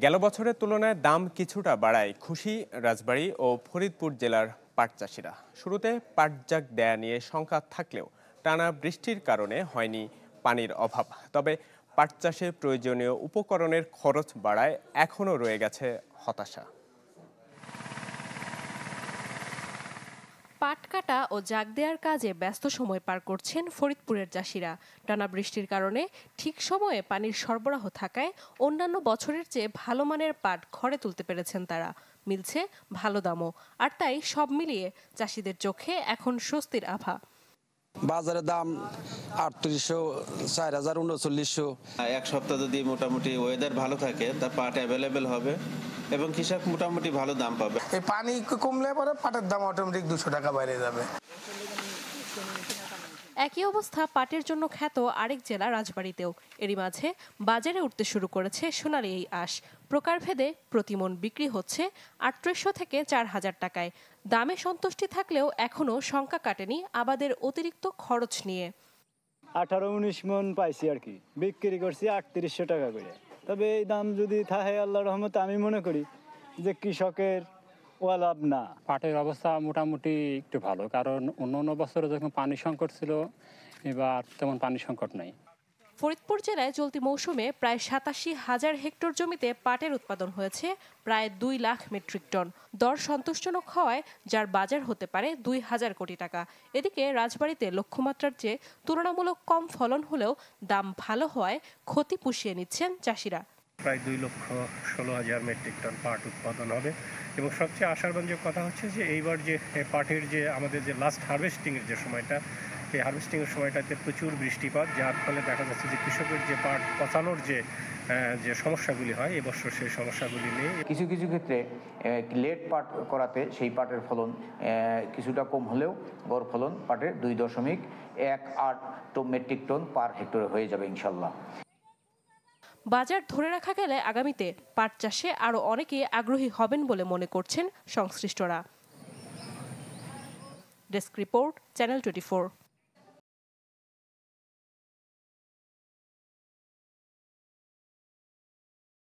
গেল বছরের তুলনায় দাম কিছুটা বাড়ায় খুশি রাজবাড়ী ও ফরিদপুর জেলার পাট চাষিরা। শুরুতে পাট জাগ দেয়া নিয়ে শঙ্কা থাকলেও টানা বৃষ্টির কারণে হয়নি পানির অভাব। তবে পাট চাষে প্রয়োজনীয় উপকরণের খরচ বাড়ায় এখনও রয়ে গেছে হতাশা। পাট কাটা ও জাগ দেওয়ার কাজে ব্যস্ত সময় পার করছেন ফরিদপুরের চাষিরা। টানা বৃষ্টির কারণে ঠিক সময়ে পানির সরবরাহ থাকায় অন্যান্য বছরের চেয়ে ভালো মানের পাট ঘরে তুলতে পেরেছেন তারা। মিলছে ভালো দামও। আর তাই সব মিলিয়ে চাষিদের চোখে এখন স্বস্তির আভা। বাজারের দাম 3800, 4000, 3900। এক সপ্তাহ যদি মোটামুটি ওয়েদার ভালো থাকে তার পাট অ্যাভেলেবেল হবে এবং কৃষক মোটামুটি ভালো দাম পাবে। এই পানি কমলে পরে পাটের দাম অটোমেটিক 200 টাকা বাইরে যাবে। একই অবস্থা পাটের জন্য খ্যাত আরেক জেলা রাজবাড়ীতেও। এরই মাঝে বাজারে উঠতে শুরু করেছে সোনালী এই আঁশ। প্রকারভেদে প্রতিমন বিক্রি হচ্ছে 3800 থেকে 4000 টাকায়। দামে সন্তুষ্টি থাকলেও এখনও শঙ্কা কাটেনি আবাদের অতিরিক্ত খরচ নিয়ে। 18-19 মন পাইছি আর কি, বিক্রি করছি 3800 টাকা করে। তবে এই দাম যদি থাকে আল্লাহর রহমতে আমি মনে করি যে কৃষকের লাভ না। পাটের অবস্থা মোটামুটি একটু ভালো, কারণ অন্য বছরে যখন পানি সংকট ছিল, এবার তেমন পানি সংকট নাই। ফরিদপুর জেলায় চলতি মৌসুমে প্রায় 87,000 হেক্টর জমিতে পাটের উৎপাদন হয়েছে প্রায় 2 লাখ মেট্রিক টন। দর সন্তোষজনক হওয়ায় যার বাজার হতে পারে 2000 কোটি টাকা। এদিকে রাজবাড়ীতে লক্ষ্যমাত্রার চেয়ে তুলনামূলক কম ফলন হলেও দাম ভালো হওয়ায় ক্ষতি পুষিয়ে নিচ্ছেন চাষিরা। প্রায় 2,16,000 মেট্রিক টন পাট উৎপাদন হবে এবং সবচেয়ে আশাব্যঞ্জক কথা হচ্ছে যে এইবার যে পাটের যে আমাদের যে লাস্ট হারভেস্টিংয়ের যে সময়টা, এই হারভেস্টিংয়ের সময়টাতে প্রচুর বৃষ্টিপাত, যার ফলে দেখা যাচ্ছে যে কৃষকের যে পাট পচানোর যে সমস্যাগুলি হয় এবছর সেই সমস্যাগুলি নেই। কিছু কিছু ক্ষেত্রে লেট পাট করাতে সেই পাটের ফলন কিছুটা কম হলেও গড় ফলন পাটের 2.18 মেট্রিক টন পার হেক্টরে হয়ে যাবে ইনশাল্লাহ। বাজার ধরে রাখা গেলে আগামীতে পাট চাষে আরও অনেকে আগ্রহী হবেন বলে মনে করছেন সংশ্লিষ্টরা। Desk report, channel 24।